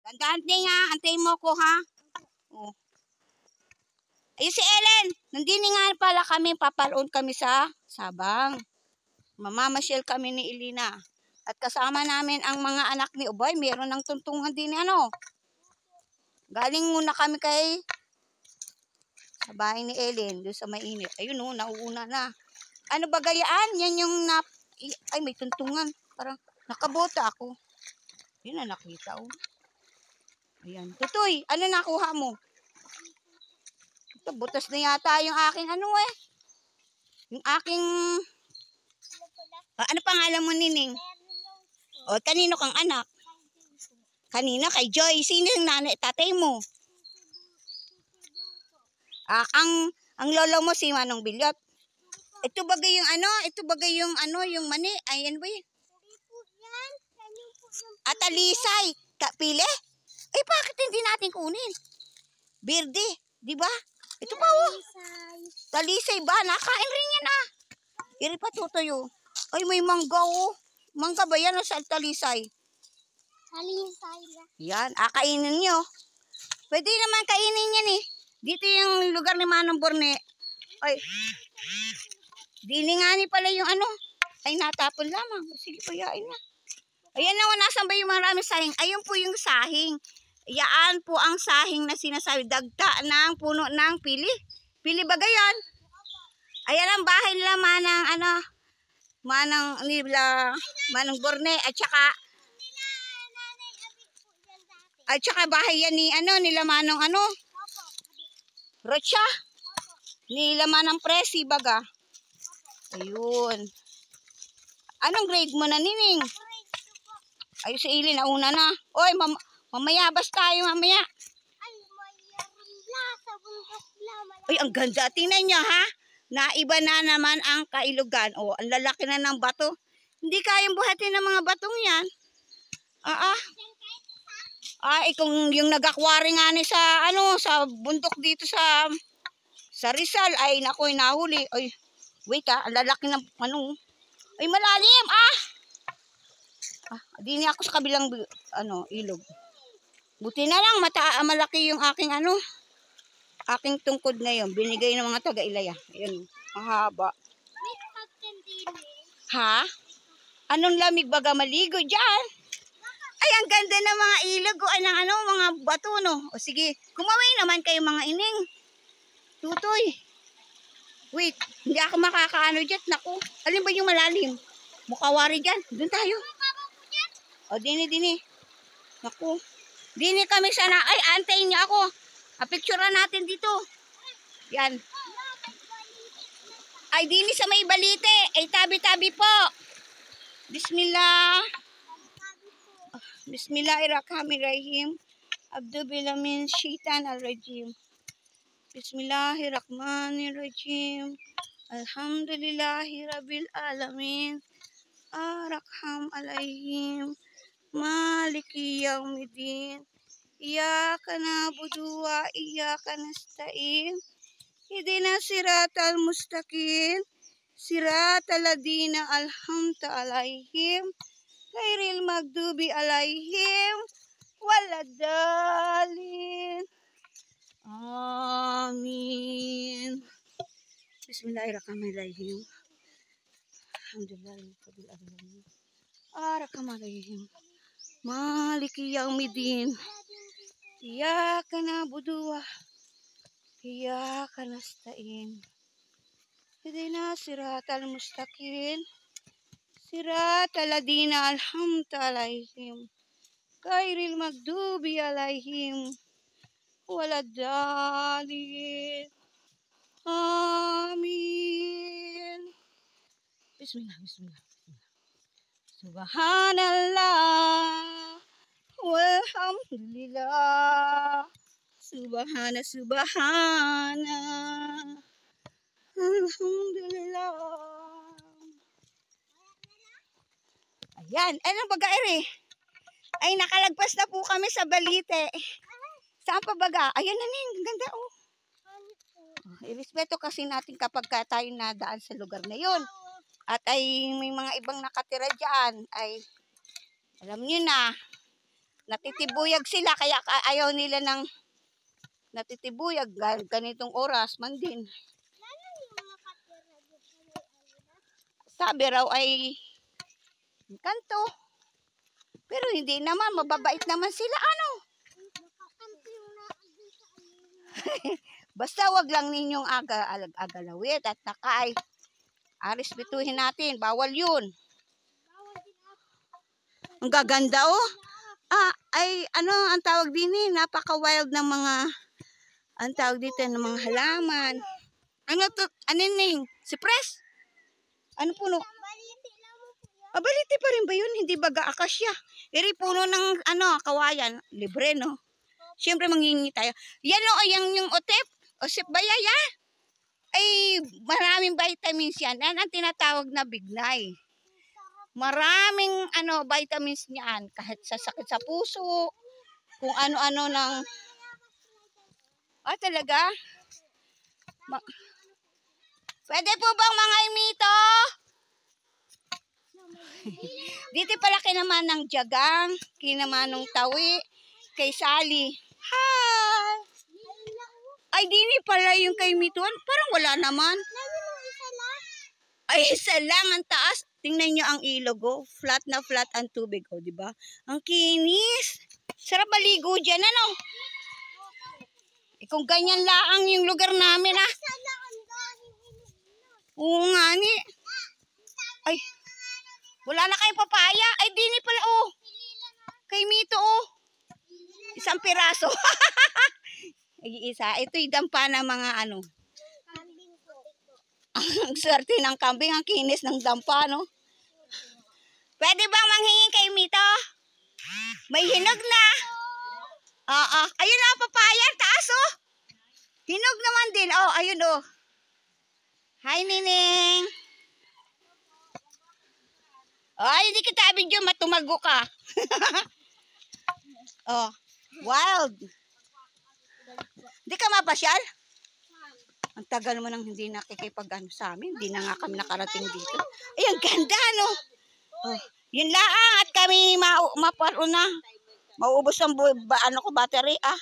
Tandaan din nga, antayin mo ko ha. Oh. Ayun si Ellen, nandini nga pala kami, papaloon kami sa Sabang. Mamamasyal kami ni Elina. At kasama namin ang mga anak ni Uboy, meron ng tuntungan din ano. Galing muna kami sa bahay ni Ellen, doon sa mainit. Ayun oh, nauuna na. Ano ba gayaan? Yan yung ay may tuntungan. Parang nakabota ako. Yun na nakita oh. Ayan. Tutoy, ano nakuha mo? Ito, butas na yata yung aking ano eh. Yung aking... ano pangalan mo, Nining? O, kanino kang anak? Kanino? Kay Joy. Sino yung nanay tatay mo? Ang lolo mo si Manong Bilyot. Ito bagay yung ano? Ito bagay yung ano? Yung mani? Ayan ba yun? At alisay. Pili? Ay, bakit hindi natin kunin? Birde. Di ba? Ito pa oh. Talisay ba? Nakain rin yan ah. Iri pa tutuyo. Ay, may mangga oh. Mangga ba yan o sa talisay? Talisay. Yan, kainin nyo. Pwede naman kainin yan eh. Dito yung lugar ni Manong Borne. Ay, diningani pala yung ano. Ay, natapon lamang. Sige, payain na. Ayan naman, nasan ba yung maraming sahing? Ayun po yung sahing. Yaan po ang sahing na sinasabi. Dagta ng puno ng pili. Pili ba gayon? Ayan ang bahay nila Manong Borne at saka bahay yan ni nila Manong Rocha. Nila Manong Presi baga. Ayun. Anong grade mo na, Nining? Ay, si Ili, nauna na. Oy, mamaya bas tayo, mamaya. Ay, ang ganda. Tingnan nyo, ha? Naiba na naman ang kailugan. O, ang lalaki na ng bato. Hindi kayang buhatin ng mga batong yan. Kung yung nag-akwari nga ni sa bundok dito sa Rizal, ay, naku, nahuli. Ay, wait ang lalaki ng ay, malalim, di niya ako sa kabilang ilog. Buti na lang malaki yung aking aking tungkod ngayon. Binigay ng mga taga-Ilaya. Ayun, mahaba. Ha? Anong lamig baga maligo diyan? Ay, ang ganda ng mga ilog o mga bato no. O sige, kumaway naman kayo mga ining. Tutoy. Wait, hindi ako makakaano diyan. Naku, alin ba yung malalim? Mukawari diyan. Doon tayo. O, dini. Naku. Dini kami sana. Ay, antayin niyo ako. Picturean natin dito. Yan. Ay, dini sa may balite. Ay, tabi-tabi po. Bismillah. Bismillahirrahmanirrahim. Abdubillamin syaitan al-rajim. Bismillahirrahmanirrahim. Alhamdulillahi rabbil alamin. Ar-Rahman alaihim. Maliki yaumiddin. Iyyaka na'budu wa iyyaka nasta'in. Ihdinas siratal mustaqim. Siratal ladzina an'amta alaihim. Ghairil maghdubi alaihim waladdallin. Amin. Bismillahirrahmanirrahim. Alhamdulillahirabbil alamin. Ar-Rahman alaihim. Maliki yaumiddin. Iyyaka na'budu wa iyyaka nasta'in. Ihdinas siratal mustaqim. Siratal ladzina an'amta alaihim. Ghairil maghdubi alaihim waladdallin. Amin. Bismillah. Subhanallah. Walhamdulillah. Subhana. Alhamdulillah. Ayan. Ano baga ere? Ay, nakalagpas na po kami sa Balite. Saan pa baga? Ayan na ning. Ganda oh. Irespeto kasi natin kapag tayo nadaan sa lugar na yun. At ay may mga ibang nakatira dyan. Ay, alam nyo na. Natitibuyag sila kaya ayaw nila ng natitibuyag ganitong oras man din. Sabi raw ay kanto. Pero hindi naman, mababait naman sila ano. Basta wag lang ninyong agalawit at nakay. Aris bituhin natin, bawal yun. Ang gaganda oh. Ay ano ang tawag din eh, napaka-wild ng mga ang tawag dito ng mga halaman. Ano to? Ano ning? Sipres? Ano puno? Baliti pa rin ba yun? Hindi baga akasya. Iri puno ng ano, kawayan. Libre no? Siyempre manghingi tayo. Yan o, yung otep ba ya? Ay maraming vitamins yan. Yan ang tinatawag na bignay. Maraming ano vitamins niyan kahit sa sakit sa puso, kung ano-ano ng talaga? Pwede po bang mga imito? Dito pala kinaman ng jagang, kinaman ng tawi, kay Sally. Hi! Ay, dini pala yung kay Mituan. Parang wala naman. Ay, isa lang ang taas. Tingnan nyo ang ilog, oh. Flat na flat ang tubig, oh, di ba? Ang kinis. Sarap maligo dyan, ano? Kung ganyan laang yung lugar namin, ah. Oo nga, ni. Ay, wala na kayong papaya. Ay, dini pala, oh. Kay Mito, oh. Isang piraso. Isa. Ito'y dampa ng mga ano. Ang swerte ng kambing, ang kinis ng dampa, no? Pwede bang manghingi kay Mito? May hinog na. Ayun na, papaya, taas, oh. Hinog naman din, oh, ayun, oh. Hi, Nining. Ay, hindi kita video, matumago ka. Oh, wild. Hindi ka mapasyal? Ang tagal mo nang hindi nakikipag-ano sa amin. Hindi na nga kami nakarating dito. Ay, ang ganda, no? Oh, yun lang at kami maparo na. Mauubos ang battery, ah.